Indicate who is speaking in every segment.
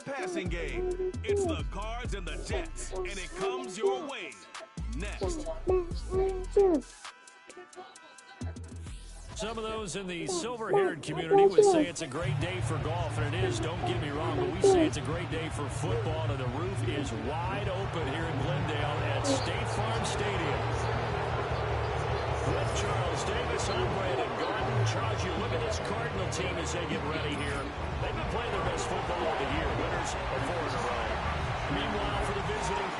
Speaker 1: the passing game. It's the Cards and the Jets, and it comes your way next.
Speaker 2: Some of those in the silver-haired community would say it's a great day for golf, and it is, don't get me wrong, but we say it's a great day for football, and the roof is wide open here in Glendale at State Farm Stadium. With Charles Davis, I'm Brandon Garden. Charles, you look at this Cardinal team as they get ready here. They've been playing their best football of the year. Winners are 4 in a row. Meanwhile, for the visiting...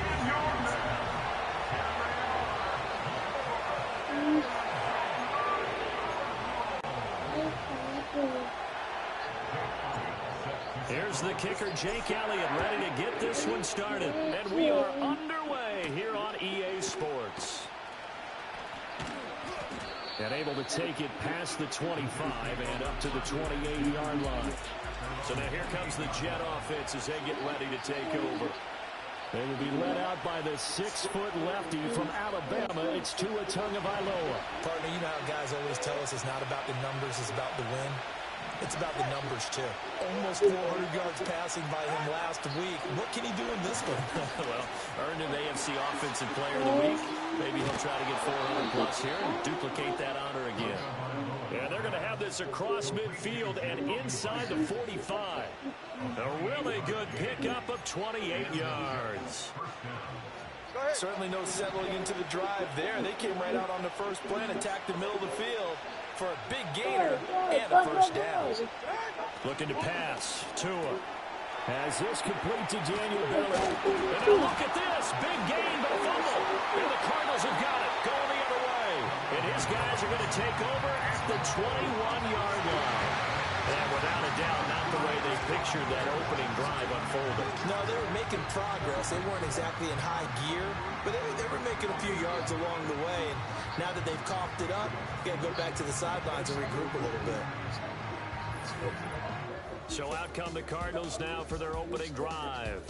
Speaker 2: Here's the kicker, Jake Elliott, ready to get this one started. And we are underway here on EA Sports. And able to take it past the 25 and up to the 28-yard line. So now here comes the Jet offense as they get ready to take over. They will be led out by the 6-foot lefty from Alabama. It's Tua Tagovailoa.
Speaker 3: Partner, you know how guys always tell us it's not about the numbers, it's about the win. It's about the numbers, too. Almost 400 yards passing by him last week. What can he do in this one?
Speaker 2: Well, earned an AFC Offensive Player of the Week. Maybe he'll try to get 400-plus here and duplicate that honor again. Yeah, they're going to have this across midfield and inside the 45. A really good pickup of 28 yards.
Speaker 3: Certainly no settling into the drive there. They came right out on the first play and attacked the middle of the field for a big gainer and a first down.
Speaker 2: Looking to pass. Tua has this complete to Daniel Bellick. And now look at this. Big gain, but fumble. And the Cardinals have got it. Going the other way. And his guys are going to take over at the 21-yard line. And without a doubt, not the way they pictured that opening drive unfolding.
Speaker 3: No, they were making progress. They weren't exactly in high gear, but they were making a few yards along the way. And now that they've coughed it up, you got to go back to the sidelines and regroup a little bit.
Speaker 2: So out come the Cardinals now for their opening drive.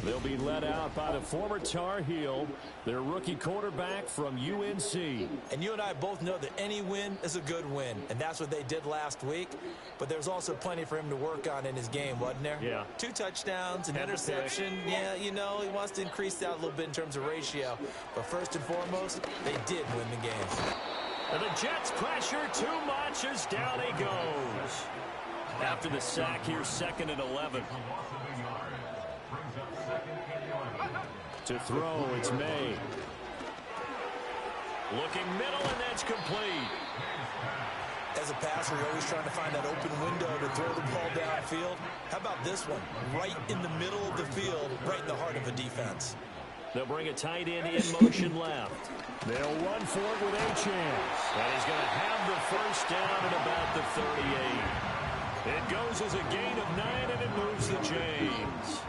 Speaker 2: They'll be led out by the former Tar Heel, their rookie quarterback from UNC.
Speaker 3: And you and I both know that any win is a good win, and that's what they did last week. But there's also plenty for him to work on in his game, wasn't there?
Speaker 2: Yeah.
Speaker 3: 2 touchdowns, an interception. Yeah, you know, he wants to increase that a little bit in terms of ratio. But first and foremost, they did win the game.
Speaker 2: And the Jets pressure too much as down he goes. After the sack here, 2nd and 11. To throw, it's May. Looking middle, and that's complete.
Speaker 3: As a passer, you're always trying to find that open window to throw the ball downfield. How about this one? Right in the middle of the field, right in the heart of a defense.
Speaker 2: They'll bring a tight end in motion left. They'll run for it with a chance. And he's going to have the first down at about the 38. It goes as a gain of 9, and it moves the chains.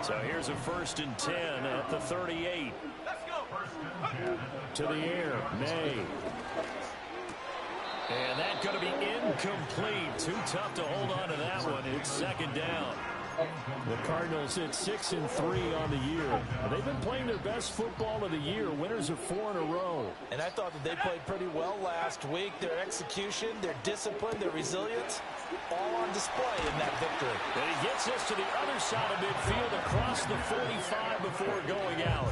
Speaker 2: So here's a 1st and 10 at the 38. To the air, May. And that's going to be incomplete. Too tough to hold on to that one. It's 2nd down. The Cardinals at 6-3 on the year. They've been playing their best football of the year. Winners of 4 in a row.
Speaker 3: And I thought that they played pretty well last week. Their execution, their discipline, their resilience, all on display in that victory.
Speaker 2: And he gets us to the other side of midfield across the 45 before going out.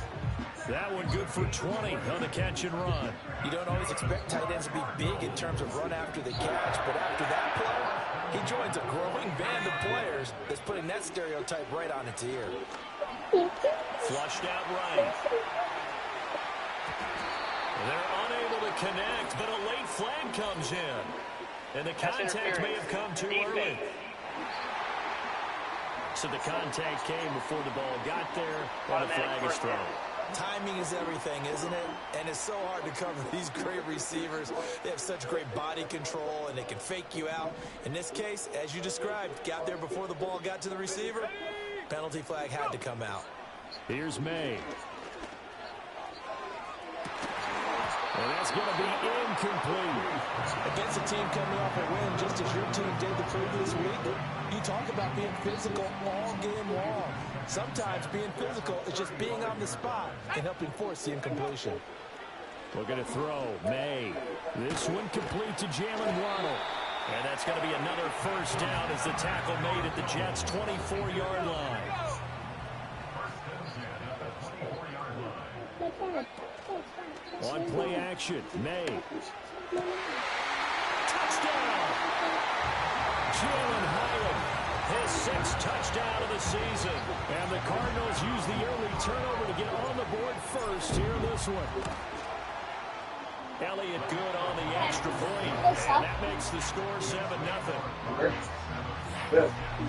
Speaker 2: That one good for 20 on the catch and run.
Speaker 3: You don't always expect tight ends to be big in terms of run after the catch, but after that play, he joins a growing band of players that's putting that stereotype right on its ear.
Speaker 2: Flushed out right. They're unable to connect, but a late flag comes in. And the contact may have come too early. So the contact came before the ball got there, and the flag is thrown.
Speaker 3: Timing is everything, isn't it? And it's so hard to cover these great receivers. They have such great body control, and they can fake you out. In this case, as you described, got there before the ball got to the receiver. Penalty flag had to come out.
Speaker 2: Here's May. And that's going to be incomplete.
Speaker 3: Against a team coming off a win, just as your team did the previous week, you talk about being physical all game long. Sometimes being physical is just being on the spot and helping force the incompletion.
Speaker 2: We're going to throw. May. This one complete to Jalen Waddle. And that's going to be another first down as the tackle made at the Jets' 24-yard line. On play action, May. Touchdown! Jalen Hyatt, his 6th touchdown of the season. And the Cardinals use the early turnover to get on the board first here in this one. Elliott good on the extra point, and that makes the score 7-0.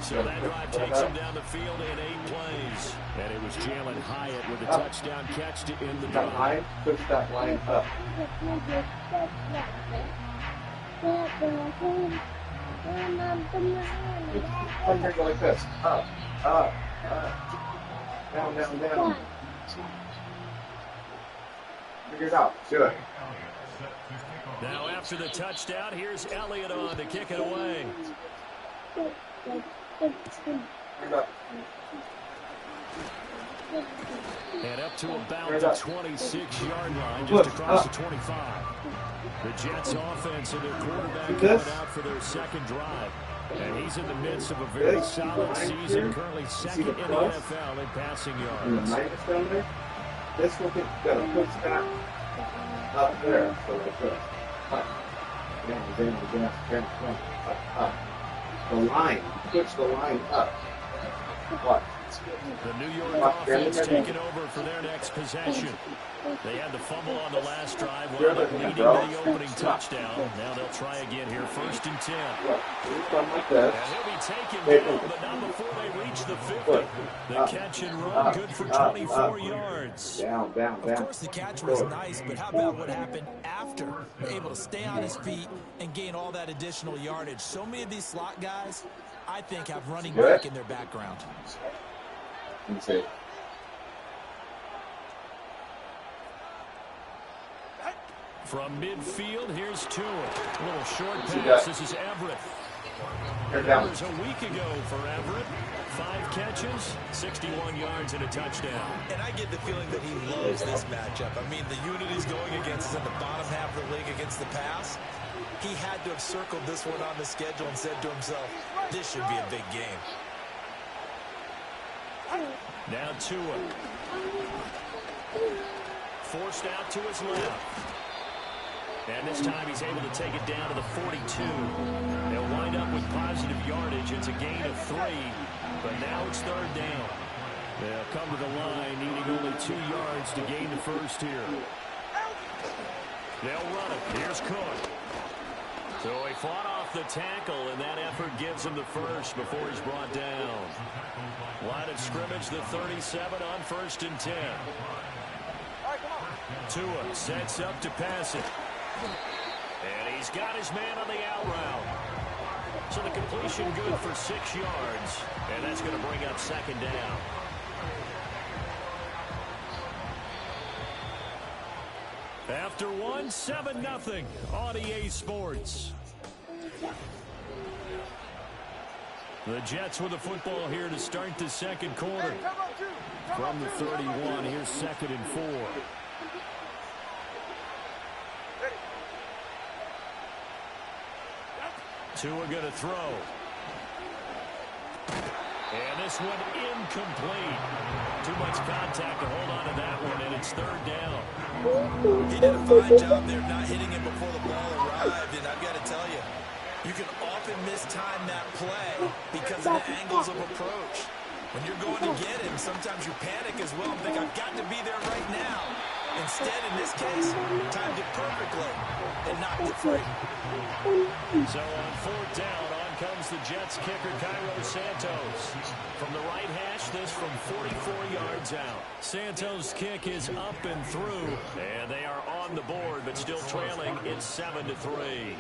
Speaker 2: So that drive takes him down the field in 8 plays. And it was Jalen Hyatt with a touchdown catch to end the drive.
Speaker 4: Push that line up. Come here, go like this. Up, up, up. Down, down, down. Figure it out. Do it.
Speaker 2: Now after the touchdown, here's Elliott on to kick it away. And up to about the 26-yard line, just across the 25. The Jets offense and their quarterback coming out for their second drive. And he's in the midst of a very solid season, currently second in the NFL in passing yards.
Speaker 4: This will get push that up there. So like this. Up. Down, up. The line. Push the line up. What?
Speaker 2: The New York offense taking over for their next possession. They had the fumble on the last drive, wound up leading to the opening touchdown. Now they'll try again here, 1st and 10.
Speaker 4: Like this.
Speaker 2: And he'll be taken down, but not before they reach the 50. The catch and run, good for 24 yards.
Speaker 4: Down.
Speaker 3: Of course, the catch was nice, but how about what happened after? Able to stay on his feet and gain all that additional yardage. So many of these slot guys, I think, have running back in their background.
Speaker 4: Let's see.
Speaker 2: From midfield, here's Tua. A little short pass. This is Everett. That was a week ago for Everett. 5 catches, 61 yards, and a touchdown.
Speaker 3: And I get the feeling that he loves this matchup. I mean, the unit he's going against is in the bottom half of the league against the pass. He had to have circled this one on the schedule and said to himself, this should be a big game.
Speaker 2: Now Tua. Forced out to his left. And this time he's able to take it down to the 42. They'll wind up with positive yardage. It's a gain of 3, but now it's 3rd down. They'll come to the line needing only 2 yards to gain the first here. They'll run it. Here's Cook. So he fought off the tackle, and that effort gives him the first before he's brought down. Line of scrimmage, the 37 on 1st and 10. Tua sets up to pass it. And he's got his man on the out route. So the completion good for 6 yards. And that's going to bring up 2nd down. After 1, 7-0 on EA Sports. The Jets with the football here to start the 2nd quarter. From the 31, here's 2nd and 4. Tua going to throw. And this one incomplete. Too much contact to hold on to that one, and it's 3rd down.
Speaker 3: He did a fine job there not hitting him before the ball arrived, and I've got to tell you, you can often mistime that play because of the angles of approach. When you're going to get him, sometimes you panic as well and think, I've got to be there right now. Instead, in this case, timed it perfectly and knocked it free.
Speaker 2: So on 4th down, on comes the Jets kicker, Cairo Santos. From the right hash, this from 44 yards out. Santos' kick is up and through, and they are on the board, but still trailing. It's 7-3.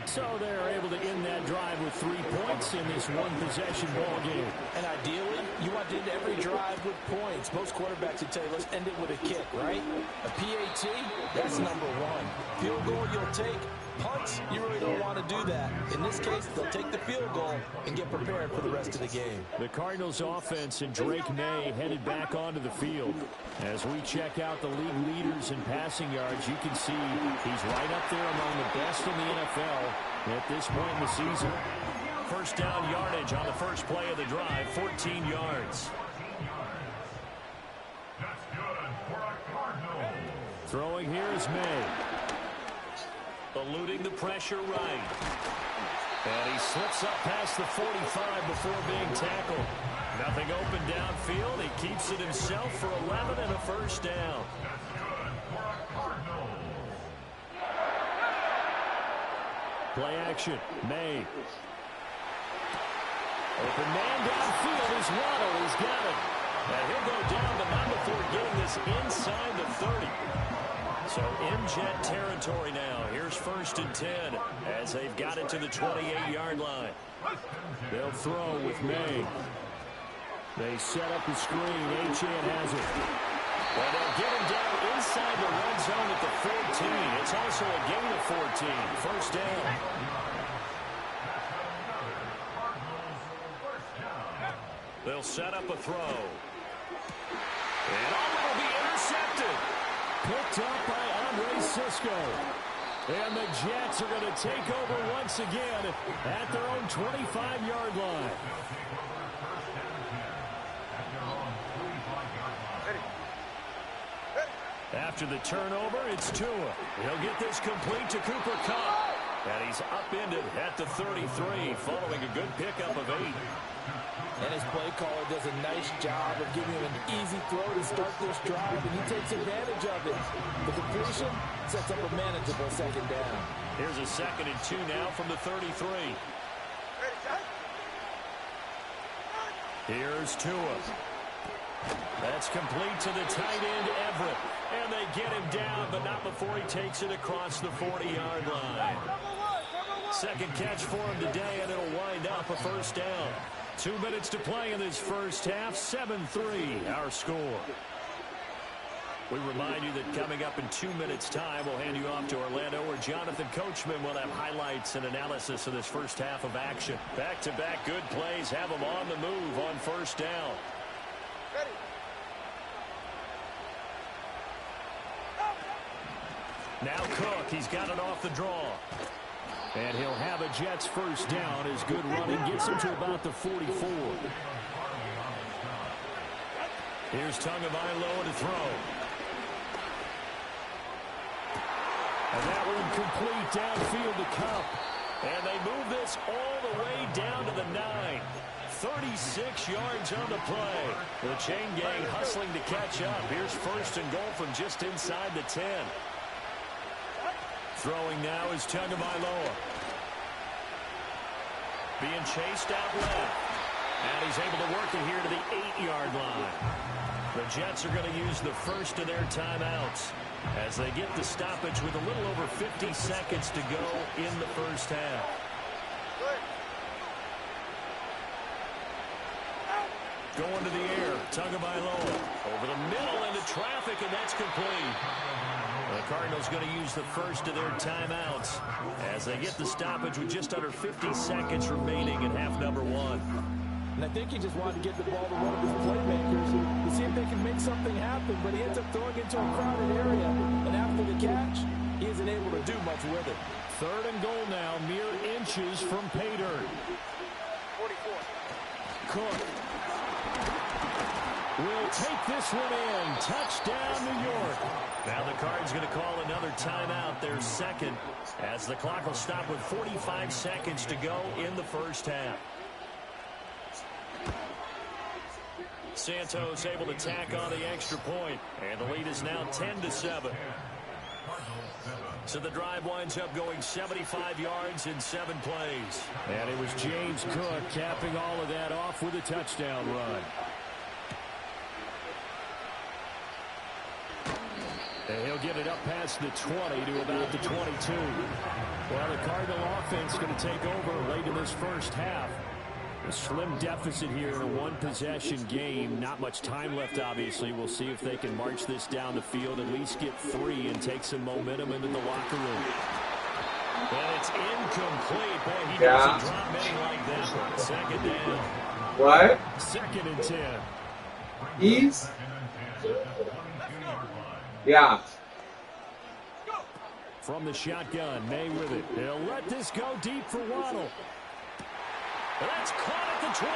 Speaker 2: So they're able to end that drive with 3 points in this one-possession ball game.
Speaker 3: And ideally, you want to end every drive with points. Most quarterbacks would tell you, let's end it with a kick, right? A PAT, that's number 1. Field goal you'll take. Punts, you really don't want to do that. In this case, they'll take the field goal and get prepared for the rest of the game.
Speaker 2: The Cardinals offense and Drake May headed back onto the field. As we check out the league leaders in passing yards, you can see he's right up there among the best in the NFL. at this point in the season. First down yardage on the first play of the drive, 14 yards. Throwing here is May. Eluding the pressure right. And he slips up past the 45 before being tackled. Nothing open downfield. He keeps it himself for 11 and a first down. Play action. May. Open man downfield is Waddle. He's got it. And he'll go down, but not before getting this inside the 30. So in Jet territory now. Here's 1st and 10 as they've got it to the 28-yard line. They'll throw with May. They set up the screen. Achane has it. Well, they'll get him down inside the red zone at the 14. It's also a gain of 14. First down. They'll set up a throw. And will be intercepted. Picked up by Andre Cisco. And the Jets are going to take over once again at their own 25-yard line. After the turnover, it's Tua. He'll get this complete to Cooper Kupp. And he's upended at the 33, following a good pickup of 8.
Speaker 3: And his play caller does a nice job of giving him an easy throw to start this drive, and he takes advantage of it. The completion sets up a manageable second down.
Speaker 2: Here's a 2nd and 2 now from the 33. Here's Tua. That's complete to the tight end, Everett. And they get him down, but not before he takes it across the 40-yard line. Second catch for him today, and it'll wind up a first down. 2 minutes to play in this first half. 7-3, our score. We remind you that coming up in 2 minutes' time, we'll hand you off to Orlando, where Jonathan Coachman will have highlights and analysis of this first half of action. Back-to-back good plays have them on the move on first down. Now Cook, he's got it off the draw. And he'll have a Jets first down as good running gets him to about the 44. Here's Tagovailoa to throw. And that one complete downfield to Kupp. And they move this all the way down to the 9. 36 yards on the play. The chain gang hustling to catch up. Here's 1st and goal from just inside the 10. Throwing now is Tagovailoa. Being chased out left. And he's able to work it here to the 8-yard line. The Jets are going to use the first of their timeouts as they get the stoppage with a little over 50 seconds to go in the first half. Going to the air, Tagovailoa over the middle into traffic, and that's complete. The Cardinals going to use the first of their timeouts as they get the stoppage with just under 50 seconds remaining in half number 1.
Speaker 3: And I think he just wanted to get the ball to one of his playmakers to see if they can make something happen, but he ends up throwing into a crowded area, and after the catch, he isn't able to do much with it.
Speaker 2: 3rd and goal now, mere inches from pay dirt.
Speaker 3: 44.
Speaker 2: Cook will take this one in. Touchdown, New York. Now the Cards going to call another timeout, their second, as the clock will stop with 45 seconds to go in the first half. Santos able to tack on the extra point, and the lead is now 10-7. So the drive winds up going 75 yards in 7 plays. And it was James Cook capping all of that off with a touchdown run. And he'll get it up past the 20 to about the 22. Well, the Cardinal offense going to take over late in this first half. A slim deficit here in a one-possession game. Not much time left, obviously. We'll see if they can march this down the field, at least get 3 and take some momentum into the locker room. And it's incomplete. Boy, he doesn't drop many like that one. Second down.
Speaker 4: What?
Speaker 2: 2nd and 10.
Speaker 4: He's? Yeah.
Speaker 2: From the shotgun, May with it. They'll let this go deep for Waddle. That's caught at the 25.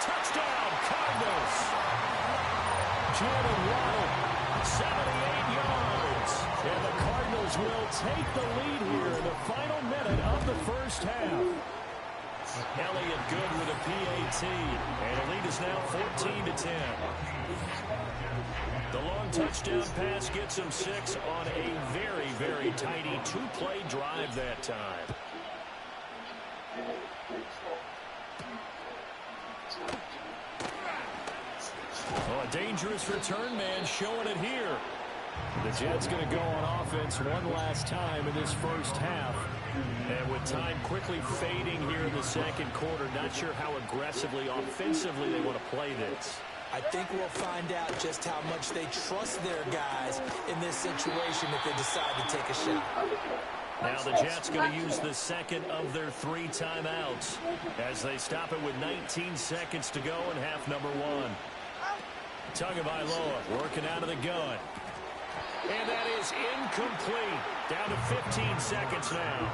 Speaker 2: Touchdown, Cardinals. Jalen Waddle, 78 yards. And the Cardinals will take the lead here in the final minute of the first half. Elliott good with a PAT. And the lead is now 14-10. The long touchdown pass gets him 6 on a very, very tidy two-play drive that time. Oh, a dangerous return man showing it here. The Jets going to go on offense one last time in this first half. And with time quickly fading here in the second quarter, not sure how aggressively, offensively they want to play this.
Speaker 3: I think we'll find out just how much they trust their guys in this situation if they decide to take a shot.
Speaker 2: Now the Jets going to use the second of their 3 timeouts as they stop it with 19 seconds to go in half number 1. Tagovailoa working out of the gun. And that is incomplete. Down to 15 seconds now.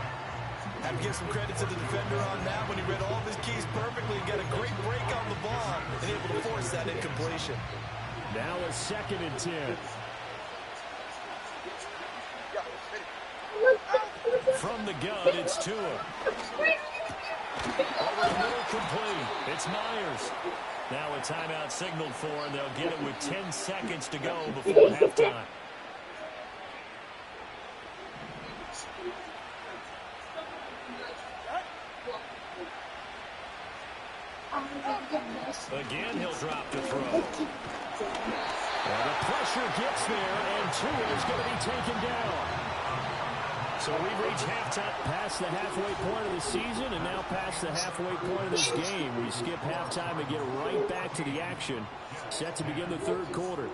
Speaker 3: I have to give some credit to the defender on that when he read all of his keys perfectly and got a great break on the ball and able to force that incompletion.
Speaker 2: Now a 2nd and 10. From the gun, it's Tua. Over the middle, complete. It's Myers. Now a timeout signaled for, and they'll get it with 10 seconds to go before halftime. Again, he'll drop to throw. Well, the pressure gets there, and Tua is going to be taken down. So we've reached halftime, past the halfway point of the season, and now past the halfway point of this game. We skip halftime and get right back to the action. Set to begin the third quarter.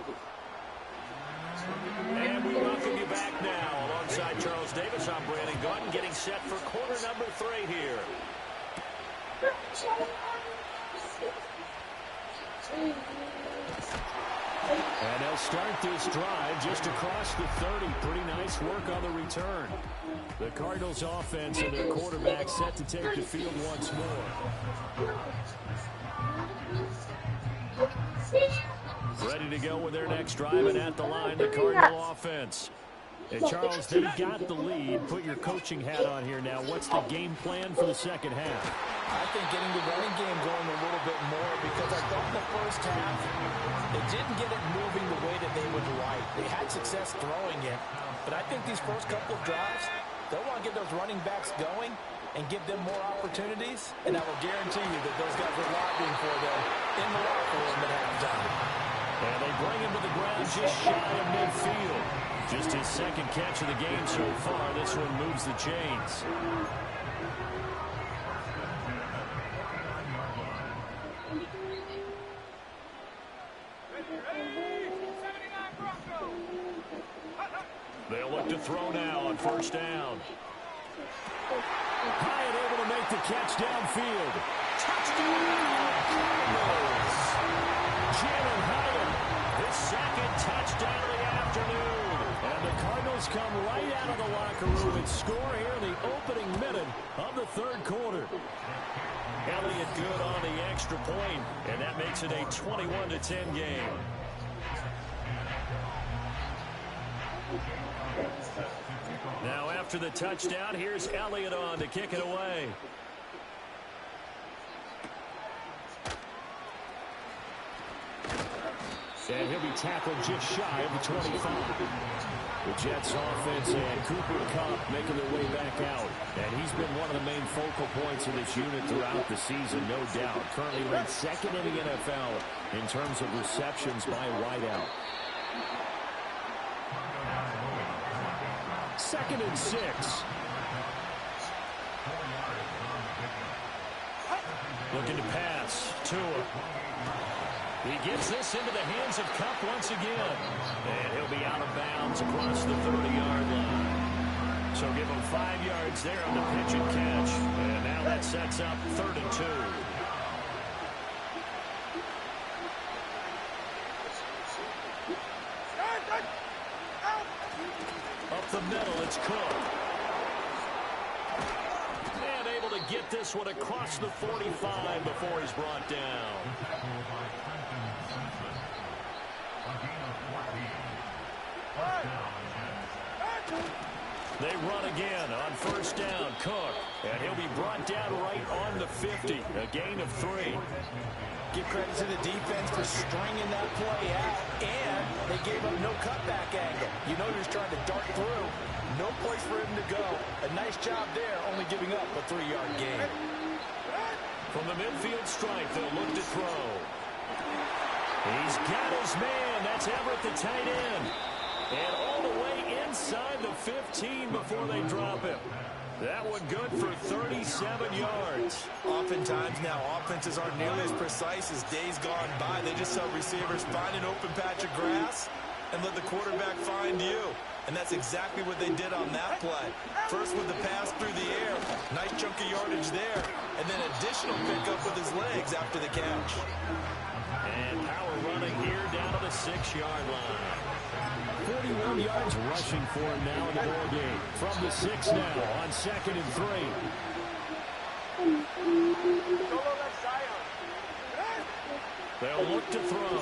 Speaker 2: And we welcome you back now. Alongside Charles Davis, I'm Brandon Gaudin, getting set for quarter number 3 here. And they'll start this drive just across the 30. Pretty nice work on the return. The Cardinals offense and their quarterback set to take the field once more. Ready to go with their next drive, and at the line, the Cardinal offense. And Charles, they got the lead. Put your coaching hat on here now. What's the game plan for the second half?
Speaker 3: I think getting the running game going a little bit more, because I thought in the first half they didn't get it moving the way that they would like. They had success throwing it, but I think these first couple of drives, they'll want to get those running backs going and give them more opportunities, and I will guarantee you that those guys are lobbying for them in the locker room at halftime.
Speaker 2: And they bring him to the ground just shy of midfield. Just his second catch of the game so far. This one moves the chains. They'll look to throw now on first down. Hyatt able to make the catch downfield. Touchdown! Cardinals! Jalen Hyatt, his second touchdown of the afternoon. And the Cardinals come right out of the locker room and score here in the opening minute of the third quarter. Elliott good on the extra point, and that makes it a 21-10 game. Now after the touchdown, here's Elliott on to kick it away. And he'll be tackled just shy of the 25. The Jets offense and Cooper Kupp making their way back out. And he's been one of the main focal points of this unit throughout the season, no doubt. Currently ranked second in the NFL in terms of receptions by a wideout. 2nd and 6. Looking to pass. Tua. He gets this into the hands of Kupp once again. And he'll be out of bounds across the 30-yard line. So give him 5 yards there on the pitch and catch. And now that sets up 3rd and 2. Up the It's Cook. And able to get this one across the 45 before he's brought down. They run again on first down. Cook. And he'll be brought down right on the 50. A gain of 3.
Speaker 3: Give credit to the defense for stringing that play out, and they gave him no cutback angle. You know he was trying to dart through. No place for him to go. A nice job there, only giving up a 3-yard gain.
Speaker 2: From the midfield stripe, they'll look to throw. He's got his man. That's Everett, the tight end. And all the way inside the 15 before they drop him. That one good for 37 yards.
Speaker 3: Oftentimes now, offenses aren't nearly as precise as days gone by. They just help receivers find an open patch of grass and let the quarterback find you. And that's exactly what they did on that play. First with the pass through the air. Nice chunk of yardage there. And then additional pickup with his legs after the catch.
Speaker 2: And power running here down to the 6-yard line. 41 yards rushing for him now in the ball game. From the 6 now on 2nd and 3. They'll look to throw.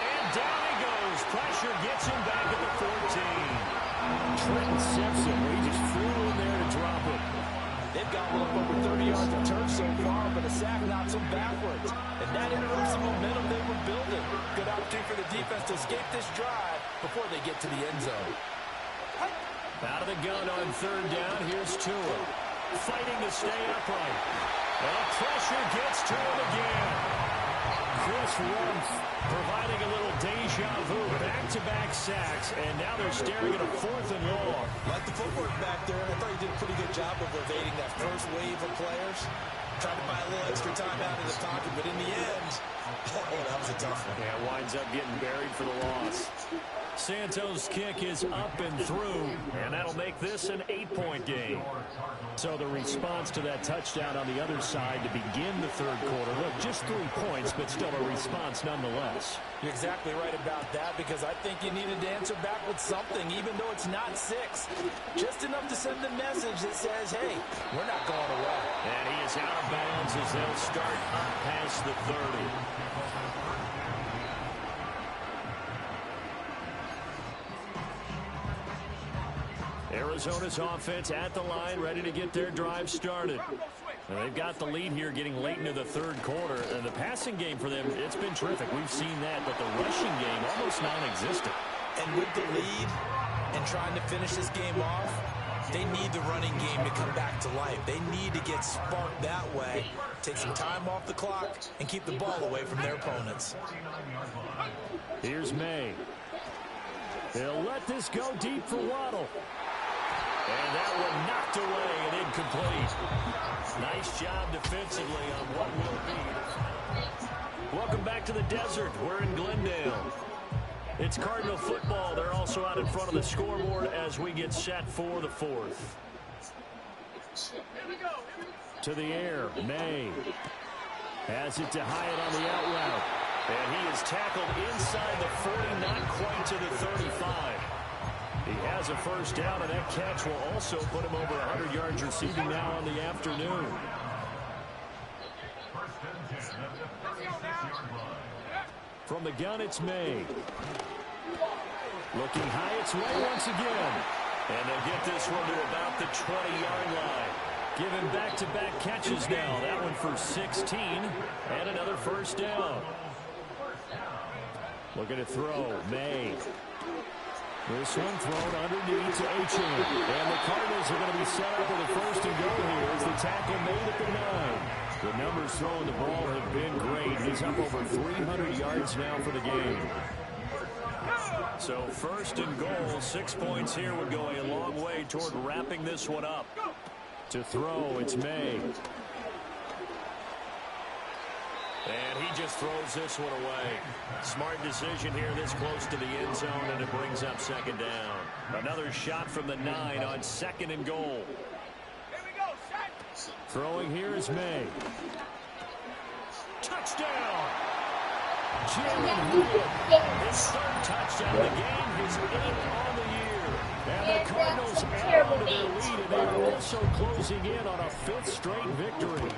Speaker 2: And down he goes. Pressure gets him back at the 14. Trenton Simpson, he just flew in there to drop it.
Speaker 3: They've got one up over 30 yards of turf so far, but a sack knocks them backwards. And that interrupts the momentum they were building. Good opportunity for the defense to escape this drive before they get to the end zone.
Speaker 2: Out of the gun on 3rd down, here's Tua. Fighting to stay upright. And pressure gets to him again. Chris Rumph providing a little deja vu. Back-to-back sacks, and now they're staring at a 4th and long.
Speaker 3: Like the footwork back there, I thought he did a pretty good job of evading that first wave of players. Tried to buy a little extra time out of the pocket, but in the end, oh, that was a tough one.
Speaker 2: Yeah, winds up getting buried for the loss. Santos' kick is up and through, and that'll make this an 8-point game. So the response to that touchdown on the other side to begin the 3rd quarter. Look, just 3 points, but still a response nonetheless.
Speaker 3: You're exactly right about that, because I think you needed to answer back with something, even though it's not 6. Just enough to send the message that says, hey, we're not going away.
Speaker 2: And he is out of bounds as they'll start up past the 30. Arizona's offense at the line, ready to get their drive started. And they've got the lead here getting late into the 3rd quarter. And the passing game for them, it's been terrific. We've seen that, but the rushing game almost non-existent.
Speaker 3: And with the lead and trying to finish this game off, they need the running game to come back to life. They need to get sparked that way, take some time off the clock, and keep the ball away from their opponents.
Speaker 2: Here's May. They'll let this go deep for Waddle. And that one knocked away and incomplete. Nice job defensively on what will be. Welcome back to the desert. We're in Glendale. It's Cardinal football. They're also out in front of the scoreboard as we get set for the 4th. To the air, May has it to Hyatt on the out route. And he is tackled inside the 40, not quite to the 35. He has a 1st down, and that catch will also put him over 100 yards receiving now on the afternoon. From the gun, it's May. Looking Hyatt's way once again. And they'll get this one to about the 20-yard line. Giving back-to-back catches now. That one for 16, and another 1st down. Looking to throw, May. This one thrown underneath to Achane. And the Cardinals are going to be set up with a 1st and goal here as the tackle made at the 9. The numbers throwing the ball have been great. He's up over 300 yards now for the game. So 1st and goal, 6 points here would go a long way toward wrapping this one up. To throw, it's May. And he just throws this one away. Smart decision here this close to the end zone, and it brings up 2nd down. Another shot from the 9 on 2nd and goal. Throwing here is May. Touchdown! Jalen Hyatt, his 3rd touchdown of the game, his 8th on the year. And the Cardinals add on to their lead, and they are also closing in on a 5th straight victory.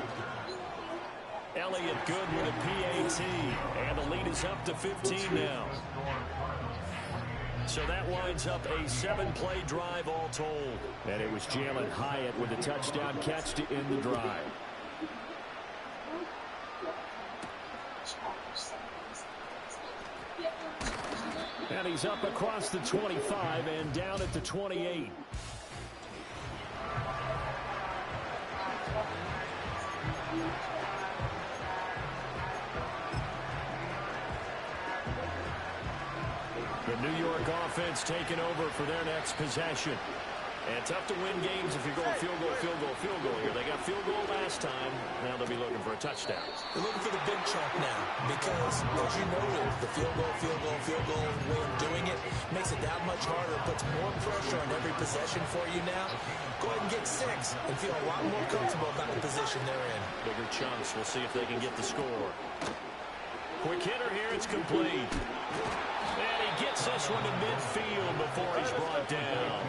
Speaker 2: Elliott good with a PAT, and the lead is up to 15 now. So that winds up a 7-play drive all told. And it was Jalen Hyatt with a touchdown catch to end the drive. And he's up across the 25 and down at the 28. The New York offense taking over for their next possession. And tough to win games if you're going field goal, field goal, field goal here. They got field goal last time. Now they'll be looking for a touchdown.
Speaker 3: They're looking for the big chunk now because, as you noted, the field goal way of doing it makes it that much harder, puts more pressure on every possession for you now. Go ahead and get 6 and feel a lot more comfortable about the position they're in.
Speaker 2: Bigger chunks. We'll see if they can get the score. Quick hitter here. It's complete. And he gets this one to midfield before he's brought down.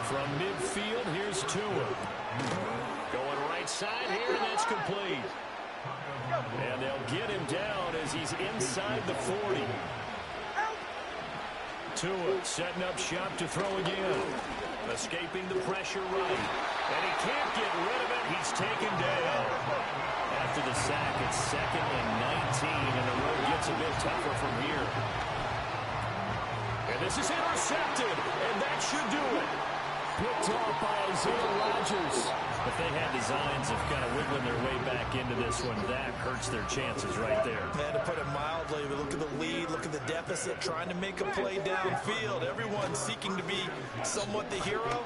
Speaker 2: From midfield, here's Tua. Going right side here, and that's complete. And they'll get him down as he's inside the 40. Tua setting up shop to throw again. Escaping the pressure right. And he can't get rid of it. He's taken down. After the sack, it's 2nd and 19, and the road gets a bit tougher from here. And this is intercepted, and that should do it. Picked off by Isaiah Rodgers. If they had designs of kind of wiggling their way back into this one, that hurts their chances right there.
Speaker 3: Man, to put it mildly, look at the lead, look at the deficit, trying to make a play downfield. Everyone seeking to be somewhat the hero.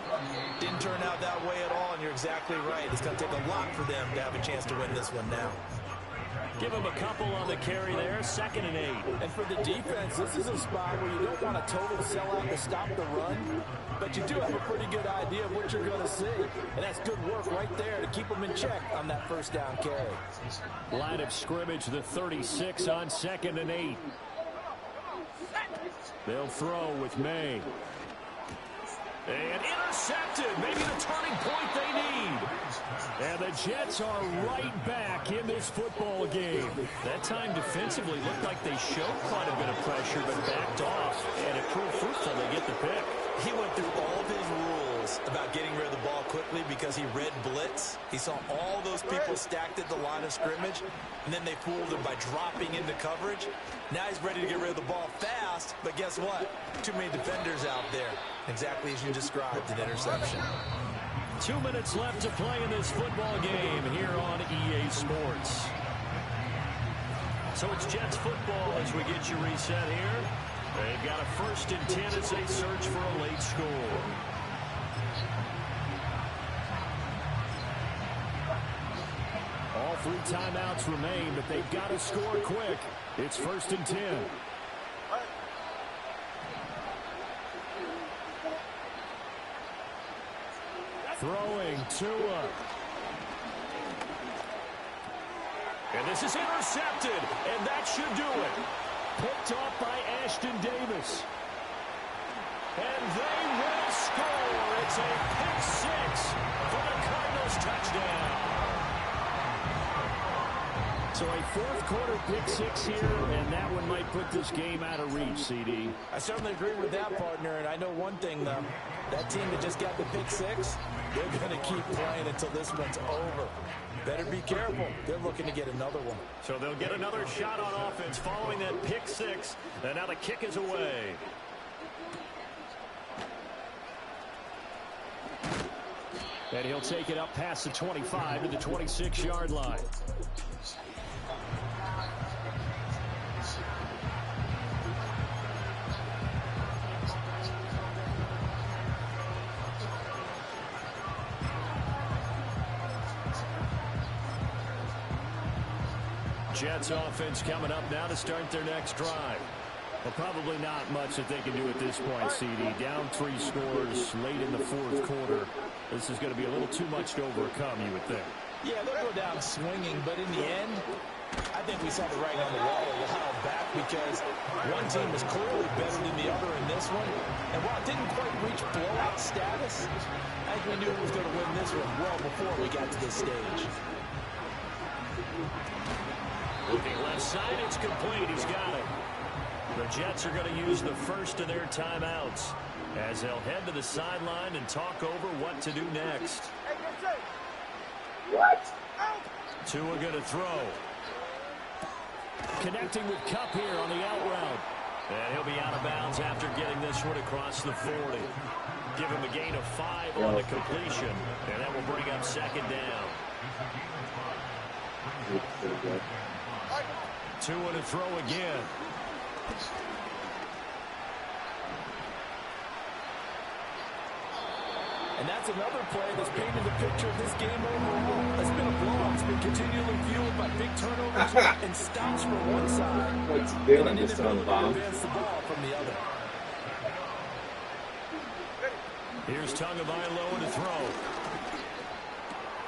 Speaker 3: Didn't turn out that way at all, and you're exactly right. It's going to take a lot for them to have a chance to win this one now.
Speaker 2: Give him a couple on the carry there, 2nd and 8.
Speaker 5: And for the defense, this is a spot where you don't want a total sellout to stop the run, but you do have a pretty good idea of what you're going to see. And that's good work right there to keep them in check on that 1st down carry.
Speaker 2: Line of scrimmage, the 36 on 2nd and 8. They'll throw with May. And intercepted. Maybe the turning point they need. And the Jets are right back in this football game. That time defensively looked like they showed quite a bit of pressure, but backed off. And it proved fruitful. They get the pick.
Speaker 3: He went through all of his rules about getting rid of the ball quickly because he read blitz. He saw all those people stacked at the line of scrimmage, and then they fooled him by dropping into coverage. Now he's ready to get rid of the ball fast, but guess what? Too many defenders out there. Exactly as you described, an interception.
Speaker 2: 2 minutes left to play in this football game here on EA Sports. So it's Jets football as we get you reset here. They've got a 1st and 10 as they search for a late score. All 3 timeouts remain, but they've got to score quick. It's 1st and 10. Throwing Tua. And this is intercepted, and that should do it. Picked off by Ashton Davis. And they will score. It's a pick 6 for the Cardinals touchdown. So a 4th quarter pick 6 here, and that one might put this game out of reach, CD.
Speaker 5: I certainly agree with that, partner, and I know one thing, though. That team that just got the pick 6, they're going to keep playing until this one's over. Better be careful. They're looking to get another one.
Speaker 2: So they'll get another shot on offense following that pick 6, and now the kick is away. And he'll take it up past the 25 to the 26-yard line. Jets offense coming up now to start their next drive. Well, probably not much that they can do at this point, CD. Down 3 scores late in the 4th quarter. This is going to be a little too much to overcome, you would think.
Speaker 5: Yeah, they'll go down swinging, but in the end, I think we saw the writing on the wall a while back because one team was clearly better than the other in this one. And while it didn't quite reach blowout status, I think we knew who was going to win this one well before we got to this stage.
Speaker 2: Looking left side, it's complete. He's got it. The Jets are going to use the first of their timeouts as they'll head to the sideline and talk over what to do next.
Speaker 4: What?
Speaker 2: Tua going to throw. Connecting with Kupp here on the out route. And he'll be out of bounds after getting this one across the 40. Give him a gain of 5 on the completion, and that will bring up second down. Tua to throw again.
Speaker 5: And that's another play that's painted the picture of this game overall. It's been a blowout. It's been continually fueled by big turnovers and stops from one side.
Speaker 4: What's he doing?
Speaker 5: And
Speaker 4: Just
Speaker 5: an
Speaker 4: on
Speaker 5: inability to
Speaker 4: bomb.
Speaker 5: advance the ball from the other.
Speaker 2: Here's Tagovailoa to throw.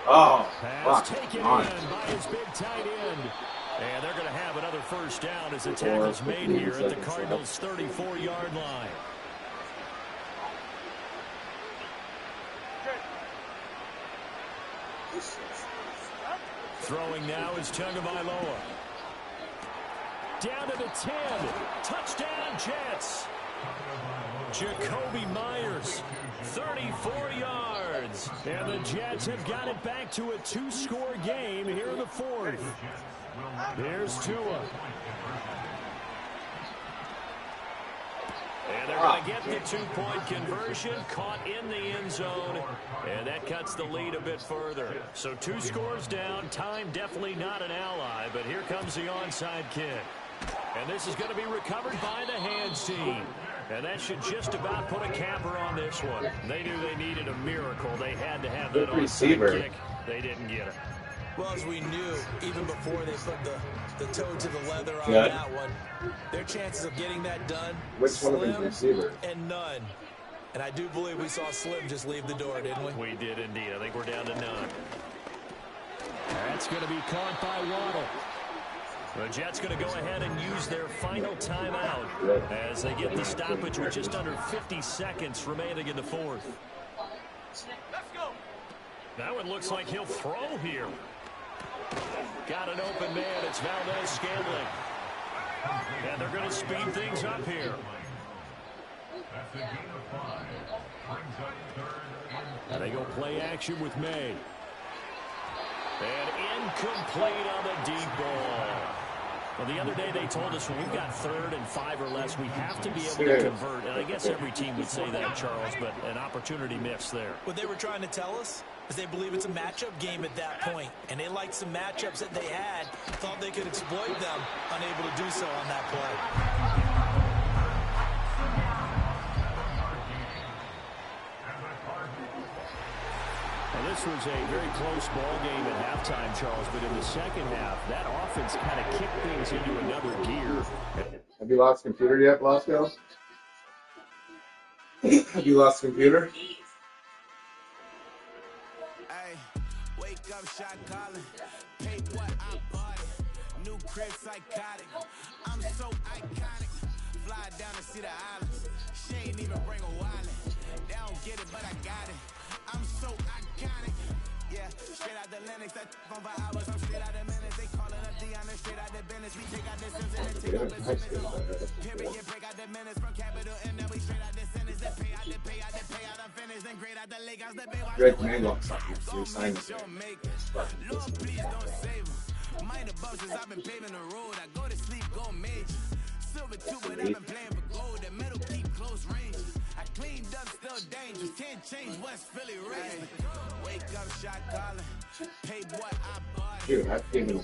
Speaker 4: Oh,
Speaker 2: Pass
Speaker 4: fuck.
Speaker 2: taken
Speaker 4: On.
Speaker 2: in by his big tight end. And they're going to have another first down as the tackle's made here at the Cardinals' 34-yard line. Throwing now is Tagovailoa. Down to the 10. Touchdown, Jets. Jacoby Myers, 34 yards. And the Jets have got it back to a 2-score game here in the fourth. Here's Tua. And they're going to get the 2-point conversion, caught in the end zone, and that cuts the lead a bit further. So 2 scores down, time definitely not an ally, but here comes the onside kick. And this is going to be recovered by the hands team. And that should just about put a capper on this one. They knew they needed a miracle. They had to have that onside kick. They didn't get it.
Speaker 3: Well, as we knew, even before they put the toe to the leather on that one, their chances of getting that done,
Speaker 4: Which one of them receiver?
Speaker 3: And none. And I do believe we saw Slim just leave the door, didn't we?
Speaker 2: We did indeed. I think we're down to none. That's going to be caught by Waddle. The Jets going to go ahead and use their final timeout as they get the stoppage with just under 50 seconds remaining in the fourth.
Speaker 1: Let's go.
Speaker 2: That one looks like he'll throw here. Got an open man. It's Valdez-Scantling. And they're going to speed things up here. And they go play action with May. And incomplete on the deep ball. Well, the other day they told us when we've got 3rd and 5 or less, we have to be able to convert. And I guess every team would say that, Charles, but an opportunity missed there.
Speaker 3: What they were trying to tell us is they believe it's a matchup game at that point. And they liked some matchups that they had, thought they could exploit them, unable to do so on that play.
Speaker 2: Well, this was a very close ball game at halftime, Charles, but in the second half, that offense kind of kicked things into another gear.
Speaker 4: Have you lost computer yet, Blasco? Have you lost computer?
Speaker 6: Hey, wake up, shot calling. Pay what I bought it. New crib psychotic. I'm so iconic. Fly down to see the islands. She ain't even bring a wallet. They don't get it, but I got it. I'm so iconic. Yeah, straight out the Lennox. That phone for hours. I'm straight out the minutes. They calling up Dion. Straight out the business. We take out the sins and then take out the sins. Period, break out the minutes from capital. And then we straight out the sentence. That pay out, the pay out, the pay out. I'm finished. Then grade out the Lakers. The pay out.
Speaker 4: Greg Mangle. You signed this.
Speaker 6: Lord, please don't save them. Minor bumps I've been paving the road. I go to sleep, go major. Silver too, but I've been playing for gold. The metal keep close range. I cleaned up, still dangerous. Can't change West Philly race. Wake up, shot calling. Paid what I bought.
Speaker 4: Dude, I've given no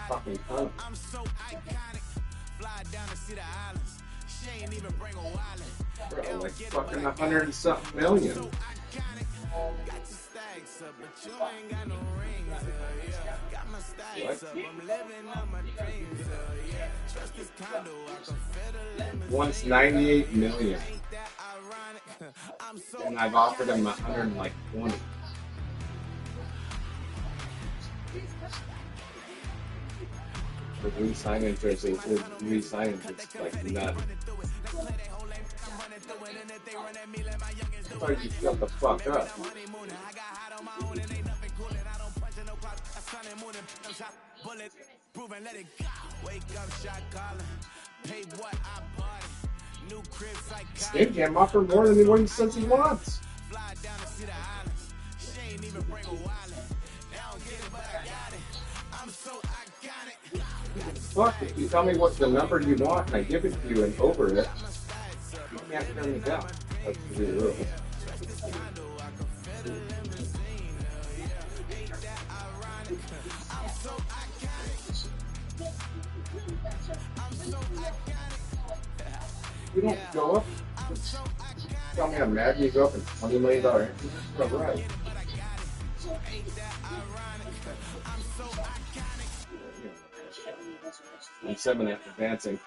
Speaker 4: fucking ton.
Speaker 6: I'm so iconic. Fly down to see the islands. She ain't even bring a wallet.
Speaker 4: Bro, like fucking 100 and something million.
Speaker 6: So iconic. Got your stacks up, but you ain't got no rings. Yeah. Got my stacks up. I'm living on my dreams. Yeah. Trust this condo. I can fit a limit.
Speaker 4: Once 98 million.
Speaker 6: Ain't that ironic? I'm so
Speaker 4: And I've offered him 120. the re-signing jersey, the re-signing is like nuts. I thought you shut the fuck up. Skin Jam offered more than what he says he wants. Fuck, if you tell me what the number you want and I give it to you and over it, you can't turn me down. That's the rule. You don't go up. Tell me I'm mad you go up in $20 million. That's right. I'm 7 after dancing.